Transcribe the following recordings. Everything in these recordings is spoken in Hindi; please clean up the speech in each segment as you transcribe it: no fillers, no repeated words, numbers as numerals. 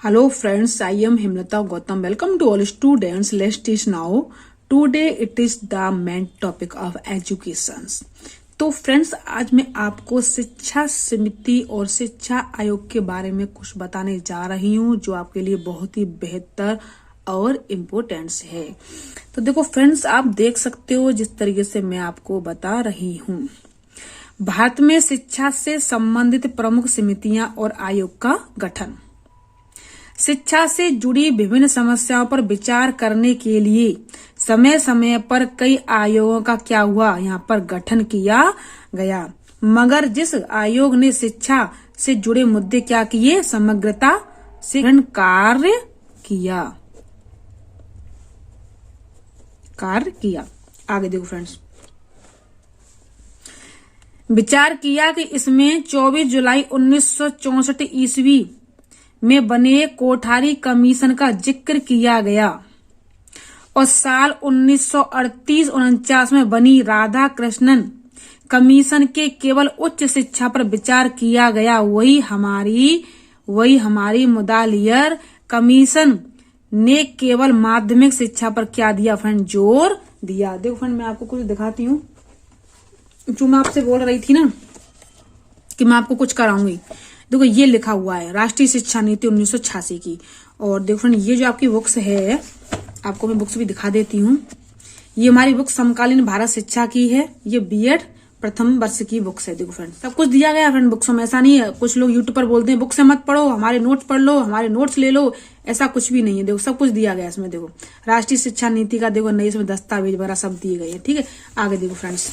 Hello friends, I am Himlata Gautam. Welcome to all students. Let's teach now. Today it is the main topic of education. तो फ्रेंड्स, आज मैं आपको शिक्षा समिति और शिक्षा आयोग के बारे में कुछ बताने जा रही हूँ, जो आपके लिए बहुत ही बेहतर और इम्पोर्टेंट है। तो देखो फ्रेंड्स, आप देख सकते हो जिस तरीके से मैं आपको बता रही हूँ। भारत में शिक्षा से संबंधित प्रमुख समितियां और आयोग का गठन। शिक्षा से जुड़ी विभिन्न समस्याओं पर विचार करने के लिए समय समय पर कई आयोगों का क्या हुआ, यहाँ पर गठन किया गया। मगर जिस आयोग ने शिक्षा से जुड़े मुद्दे क्या किए, समग्रता से कार्य किया। आगे देखो फ्रेंड्स, विचार किया कि इसमें 24 जुलाई 1964 ईस्वी में बने कोठारी कमीशन का जिक्र किया गया और साल 1938-49 में बनी राधा कृष्णन कमीशन के केवल उच्च शिक्षा पर विचार किया गया। वही हमारी मुदालियर कमीशन ने केवल माध्यमिक शिक्षा पर क्या दिया फ्रेंड, जोर दिया। देखो फ्रेंड, मैं आपको कुछ दिखाती हूँ। जो मैं आपसे बोल रही थी ना कि मैं आपको कुछ कराऊंगी, देखो ये लिखा हुआ है राष्ट्रीय शिक्षा नीति 1986 की। और देखो फ्रेंड, ये जो आपकी बुक्स है, आपको मैं बुक्स भी दिखा देती हूँ। ये हमारी बुक समकालीन भारत शिक्षा की है। ये बीएड प्रथम वर्ष की बुक्स है। देखो फ्रेंड, सब कुछ दिया गया फ्रेंड बुक्स में। ऐसा नहीं है, कुछ लोग यूट्यूब पर बोलते हैं बुक से मत पढ़ो, हमारे नोट्स पढ़ लो, हमारे नोट्स ले लो। ऐसा कुछ भी नहीं है। देखो सब कुछ दिया गया इसमें। देखो राष्ट्रीय शिक्षा नीति का देखो नई इसमें दस्तावेज वगैरह सब दिए गए हैं। ठीक है, आगे देखो फ्रेंड्स,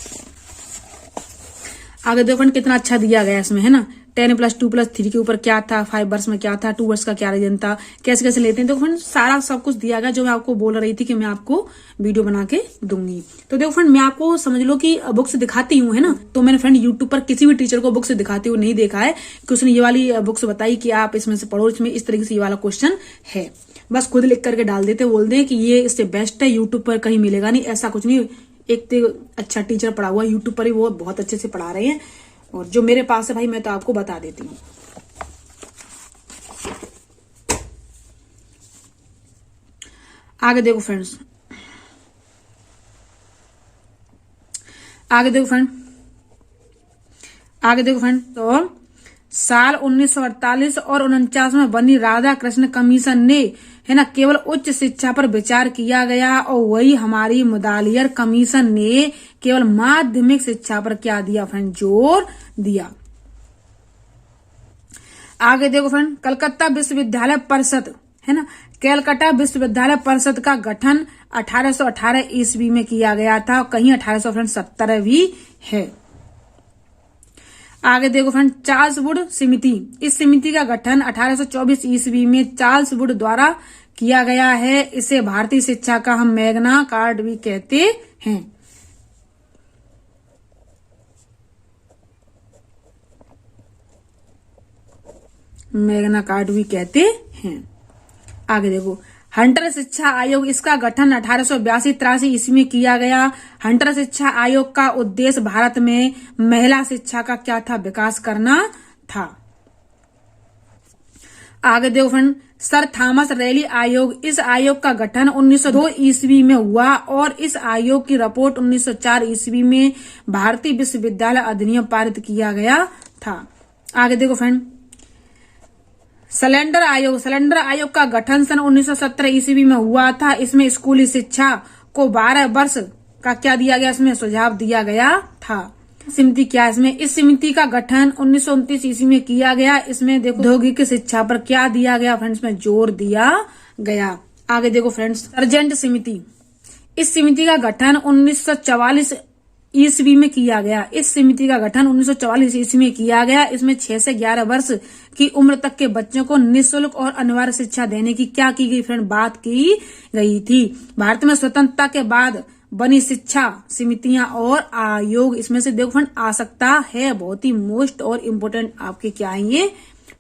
आगे देखो फ्रेंड कितना अच्छा दिया गया इसमें, है ना। 10+2+3 के ऊपर क्या था, 5 वर्ष में क्या था, 2 वर्ष का क्या रीजन था, कैसे कैसे लेते हैं। देखो फ्रेंड सारा सब कुछ दिया गया, जो मैं आपको बोल रही थी कि मैं आपको वीडियो बना के दूंगी। तो देखो फ्रेंड, मैं आपको समझ लो कि बुक्स दिखाती हूँ, है ना। तो मैंने फ्रेंड यूट्यूब पर किसी भी टीचर को बुक्स दिखाते हुए नहीं देखा है कि उसने ये वाली बुक्स बताई कि आप इसमें से पढ़ो, इसमें इस तरीके से ये वाला क्वेश्चन है। बस खुद लिख करके डाल देते, बोलते हैं कि ये इससे बेस्ट है, यूट्यूब पर कहीं मिलेगा नहीं। ऐसा कुछ नहीं। एक तो अच्छा टीचर पढ़ा हुआ यूट्यूब पर ही, वो बहुत अच्छे से पढ़ा रहे हैं। और जो मेरे पास है भाई, मैं तो आपको बता देती हूँ। आगे देखो फ्रेंड्स, आगे देखो फ्रेंड तो साल 1948 और 49 में बनी राधा कृष्ण कमीशन ने, है ना, केवल उच्च शिक्षा पर विचार किया गया। और वही हमारी मुदालियर कमीशन ने केवल माध्यमिक शिक्षा पर क्या दिया फ्रेंड, जोर दिया। आगे देखो फ्रेंड, कलकत्ता विश्वविद्यालय परिषद, है ना, कलकत्ता विश्वविद्यालय परिषद का गठन 1818 ईस्वी में किया गया था। कहीं 1870 भी है। आगे देखो फ्रेंड, चार्ल्स वुड समिति। इस समिति का गठन 1824 ईस्वी में चार्ल्स वुड द्वारा किया गया है। इसे भारतीय शिक्षा का हम मैग्ना कार्टा भी कहते हैं। मैग्ना कार्टा भी कहते हैं। आगे देखो, हंटर शिक्षा आयोग। इसका गठन 1882-83 ईस्वी में किया गया। हंटर शिक्षा आयोग का उद्देश्य भारत में महिला शिक्षा का क्या था, विकास करना था। आगे देखो फ्रेंड, सर थॉमस रैली आयोग। इस आयोग का गठन 1902 ईस्वी में हुआ और इस आयोग की रिपोर्ट 1904 ईस्वी में भारतीय विश्वविद्यालय अधिनियम पारित किया गया था। आगे देखो फ्रेंड, सलेंडर आयोग। सलेंडर आयोग का गठन सन 1917 ईस्वी में हुआ था। इसमें स्कूली शिक्षा को 12 वर्ष का क्या दिया गया, इसमें सुझाव दिया गया था। समिति क्या है इसमें, इस समिति का गठन 1929 ईस्वी में किया गया। इसमें देखो औद्योगिक शिक्षा पर क्या दिया गया फ्रेंड्स, में जोर दिया गया। आगे देखो फ्रेंड्स, सर्जेंट समिति। इस समिति का गठन 1944 ईस्वी में किया गया। इस समिति का गठन 1944 ईस्वी में किया गया। इसमें 6 से 11 वर्ष की उम्र तक के बच्चों को निःशुल्क और अनिवार्य शिक्षा देने की क्या की गई फ्रेंड, बात की गई थी। भारत में स्वतंत्रता के बाद बनी शिक्षा समितियां और आयोग, इसमें से देखो फ्रेंड आ सकता है। बहुत ही मोस्ट और इम्पोर्टेंट आपके क्या है, ये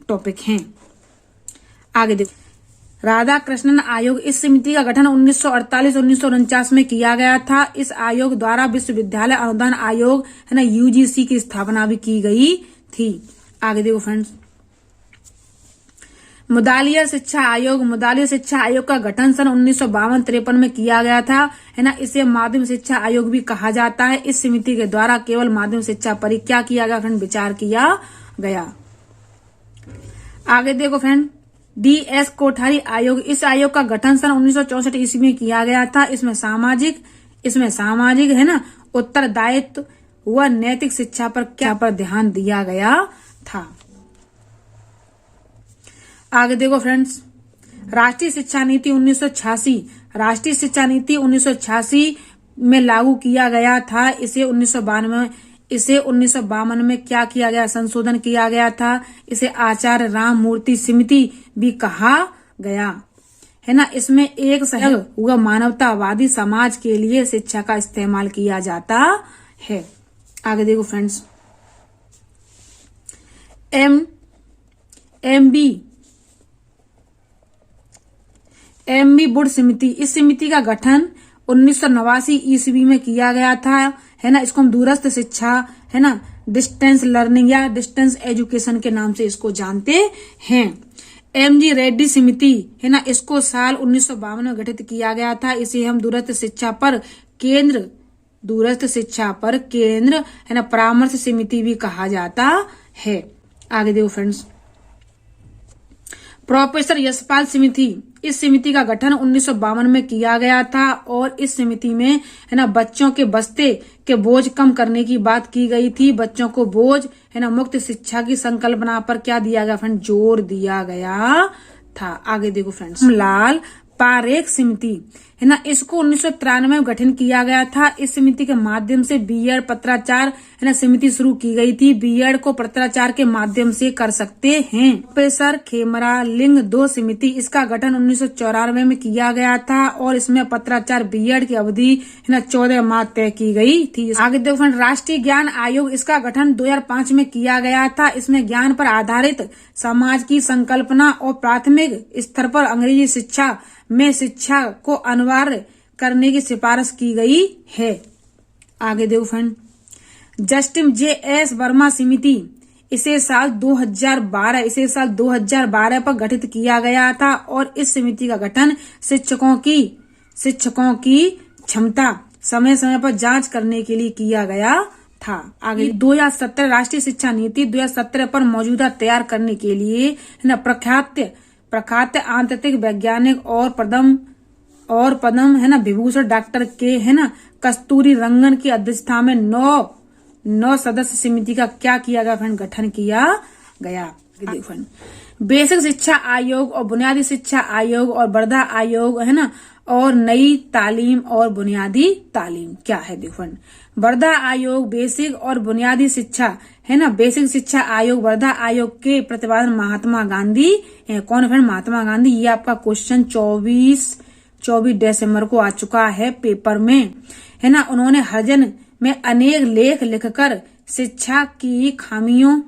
टॉपिक हैं। आगे देखो, राधा कृष्णन आयोग। इस समिति का गठन 1948-1949 में किया गया था। इस आयोग द्वारा विश्वविद्यालय अनुदान आयोग है ना यूजीसी की स्थापना भी की गई थी। आगे देखो फ्रेंड्स, मुदालिया शिक्षा आयोग। मुदालिया शिक्षा आयोग का गठन सन 1952-53 में किया गया था, है ना। इसे माध्यमिक शिक्षा आयोग भी कहा जाता है। इस समिति के द्वारा केवल माध्यमिक शिक्षा पर ही क्या किया गया फ्रेंड, विचार किया गया। आगे देखो फ्रेंड, DS कोठारी आयोग। इस आयोग का गठन सन 1964 ईस्वी में किया गया था। इसमें सामाजिक है ना उत्तरदायित्व व नैतिक शिक्षा पर क्या पर ध्यान दिया गया था। आगे देखो फ्रेंड्स, राष्ट्रीय शिक्षा नीति 1986। राष्ट्रीय शिक्षा नीति 1986 में लागू किया गया था। इसे 1952 में क्या किया गया, संशोधन किया गया था। इसे आचार्य राममूर्ति समिति भी कहा गया, है ना। इसमें एक सहयोग व मानवतावादी समाज के लिए शिक्षा का इस्तेमाल किया जाता है। आगे देखो फ्रेंड्स, एमबी बुड समिति। इस समिति का गठन 1989 ईस्वी में किया गया था, है ना। इसको हम दूरस्थ शिक्षा, है ना, डिस्टेंस लर्निंग या डिस्टेंस एजुकेशन के नाम से इसको जानते हैं। MG रेड्डी समिति, है ना, इसको साल 1952 में गठित किया गया था। इसे हम दूरस्थ शिक्षा पर केंद्र, है ना, परामर्श समिति भी कहा जाता है। आगे देखो फ्रेंड्स, प्रोफेसर यशपाल समिति। इस समिति का गठन 1952 में किया गया था और इस समिति में, है ना, बच्चों के बस्ते के बोझ कम करने की बात की गई थी। बच्चों को बोझ, है ना, मुक्त शिक्षा की संकल्पना पर क्या दिया गया फ्रेंड, जोर दिया गया था। आगे देखो फ्रेंड्स, लाल पारेख समिति, है ना, इसको 1993 में गठन किया गया था। इस समिति के माध्यम से बीएड पत्राचार, है ना, समिति शुरू की गई थी। बीएड को पत्राचार के माध्यम से कर सकते हैं। प्रोफेसर खेमरा लिंग 2 समिति, इसका गठन 1994 में किया गया था और इसमें पत्राचार बीएड की अवधि, है ना, 14 माह तय की गई थी। आगे देखो फ्रेंड, राष्ट्रीय ज्ञान आयोग। इसका गठन 2005 में किया गया था। इसमें ज्ञान पर आधारित समाज की संकल्पना और प्राथमिक स्तर पर अंग्रेजी शिक्षा में शिक्षा को अनिवार्य करने की सिफारिश की गई है। आगे देखो फ्रेंड, जस्टिस JS वर्मा समिति। इसे साल 2012 पर गठित किया गया था और इस समिति का गठन शिक्षकों की क्षमता समय समय पर जांच करने के लिए किया गया था। आगे 2017 राष्ट्रीय शिक्षा नीति 2017 पर मौजूदा तैयार करने के लिए, है ना, प्रख्यात आंतरिक वैज्ञानिक और पद्म, है ना, विभूषण डॉक्टर के, है ना, कस्तूरी रंगन की अध्यक्षता में 9 सदस्य समिति का क्या किया गया फ्रेंड, गठन किया गया। देखो फ्रेंड, बेसिक शिक्षा आयोग और बुनियादी शिक्षा आयोग और वर्धा आयोग, है ना, और नई तालीम और बुनियादी तालीम क्या है। देखो फ्रेंड, वर्धा आयोग बेसिक और बुनियादी शिक्षा, है ना, बेसिक शिक्षा आयोग वर्धा आयोग के प्रतिपादन महात्मा गांधी है। कौन फ्रेंड, महात्मा गांधी। ये आपका क्वेश्चन 24 दिसंबर को आ चुका है पेपर में, है ना। उन्होंने हरिजन में अनेक लेख लिखकर शिक्षा की खामियों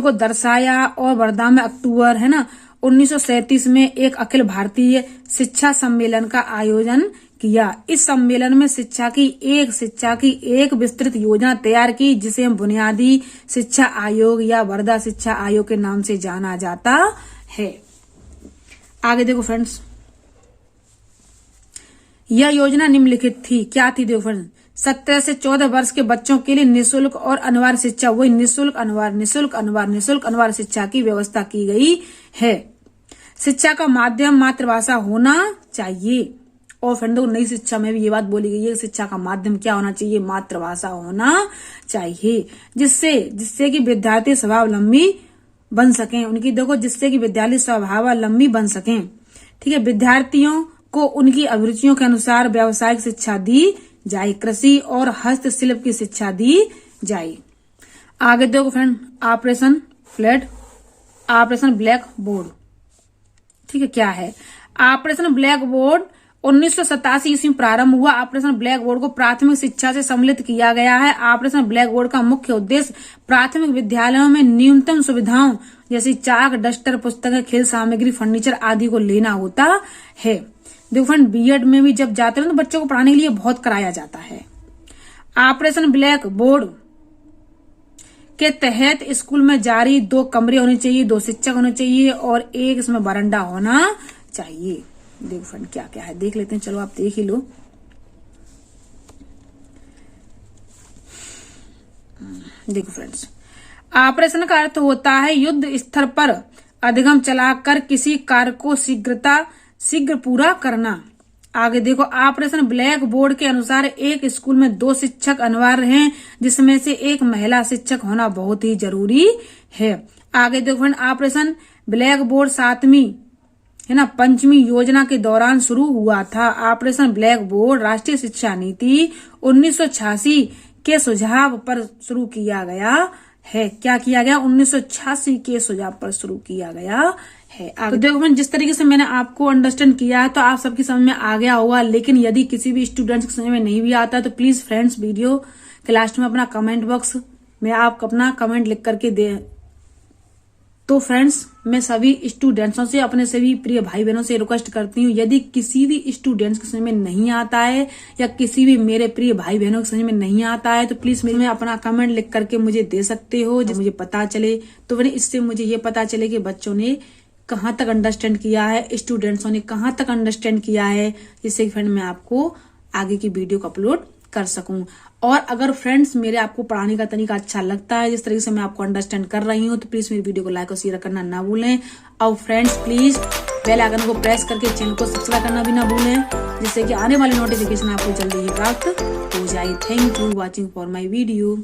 को दर्शाया और वर्धा में अक्टूबर, है ना, 1937 में एक अखिल भारतीय शिक्षा सम्मेलन का आयोजन किया। इस सम्मेलन में शिक्षा की एक विस्तृत योजना तैयार की, जिसे हम बुनियादी शिक्षा आयोग या वर्धा शिक्षा आयोग के नाम से जाना जाता है। आगे देखो फ्रेंड्स, यह योजना निम्नलिखित थी। क्या थी देखो फ्रेंड्स, 17 से 14 वर्ष के बच्चों के लिए निःशुल्क और अनिवार्य शिक्षा, वही निःशुल्क अनिवार्य शिक्षा की व्यवस्था की गई है। शिक्षा का माध्यम मातृभाषा होना चाहिए। और फ्रेंडों, नई शिक्षा में भी ये बात बोली गई है, शिक्षा का माध्यम क्या होना चाहिए, मातृभाषा होना चाहिए, जिससे कि विद्यार्थी स्वावलंबी बन सकें। उनकी देखो, जिससे कि विद्यार्थी स्वावलंबी बन सकें। ठीक है, विद्यार्थियों को उनकी अभिरुचियों के अनुसार व्यावसायिक शिक्षा दी जाए, कृषि और हस्तशिल्प की शिक्षा दी जाए। आगे देखो फ्रेंड, ऑपरेशन ब्लैक बोर्ड। ठीक है, क्या है ऑपरेशन ब्लैक बोर्ड 1987 ईस्वी में प्रारंभ हुआ। ऑपरेशन ब्लैक बोर्ड को प्राथमिक शिक्षा से सम्मिलित किया गया है। ऑपरेशन ब्लैक बोर्ड का मुख्य उद्देश्य प्राथमिक विद्यालयों में न्यूनतम सुविधाओं जैसे चाक, डस्टर, पुस्तकें, खेल सामग्री, फर्नीचर आदि को लेना होता है। देखो फ्रेंड, बीएड में भी जब जाते हैं तो बच्चों को पढ़ाने के लिए बहुत कराया जाता है। ऑपरेशन ब्लैक बोर्ड के तहत स्कूल में जारी 2 कमरे होने चाहिए, 2 शिक्षक होने चाहिए और 1 इसमें बरामदा होना चाहिए। देखो फ्रेंड क्या क्या है देख लेते हैं, चलो आप देख ही लो। देखो फ्रेंड्स, ऑपरेशन का अर्थ होता है युद्ध स्तर पर अधिगम चलाकर किसी कार्य को शीघ्र पूरा करना। आगे देखो, ऑपरेशन ब्लैक बोर्ड के अनुसार एक स्कूल में 2 शिक्षक अनिवार्य हैं, जिसमें से 1 महिला शिक्षक होना बहुत ही जरूरी है। आगे देखो फ्रेंड, ऑपरेशन ब्लैक बोर्ड 7वीं है ना 5वीं योजना के दौरान शुरू हुआ था। ऑपरेशन ब्लैक बोर्ड राष्ट्रीय शिक्षा नीति 1986 के सुझाव पर शुरू किया गया है। क्या किया गया? 1986 के सुझाव पर शुरू किया गया है। तो देखो फ्रेंड, जिस तरीके से मैंने आपको अंडरस्टैंड किया है तो आप सबकी समझ में आ गया होगा। लेकिन यदि किसी भी स्टूडेंट्स की समझ में नहीं भी आता तो प्लीज फ्रेंड्स, वीडियो के लास्ट में अपना कमेंट बॉक्स में आप अपना कमेंट लिख करके दे। तो फ्रेंड्स, मैं सभी स्टूडेंट्सों से, अपने सभी प्रिय भाई बहनों से रिक्वेस्ट करती हूँ, यदि किसी भी स्टूडेंट्स की समझ में नहीं आता है या किसी भी मेरे प्रिय भाई बहनों की समझ में नहीं आता है तो प्लीज में अपना कमेंट लिख करके मुझे दे सकते हो, जो मुझे पता चले। तो फिर इससे मुझे ये पता चले कि बच्चों ने कहाँ तक अंडरस्टैंड किया है, स्टूडेंट्सों ने कहाँ तक अंडरस्टैंड किया है, जिससे फ्रेंड मैं आपको आगे की वीडियो को अपलोड कर सकूं। और अगर फ्रेंड्स मेरे आपको पढ़ाने का तरीका अच्छा लगता है, जिस तरीके से मैं आपको अंडरस्टैंड कर रही हूं, तो प्लीज मेरी वीडियो को लाइक और शेयर करना ना भूलें। और फ्रेंड्स प्लीज बेल आइकन को प्रेस करके चैनल को सब्सक्राइब करना भी ना भूलें, जिससे कि आने वाली नोटिफिकेशन आपको जल्दी ही प्राप्त हो जाए। Thank you watching for my video.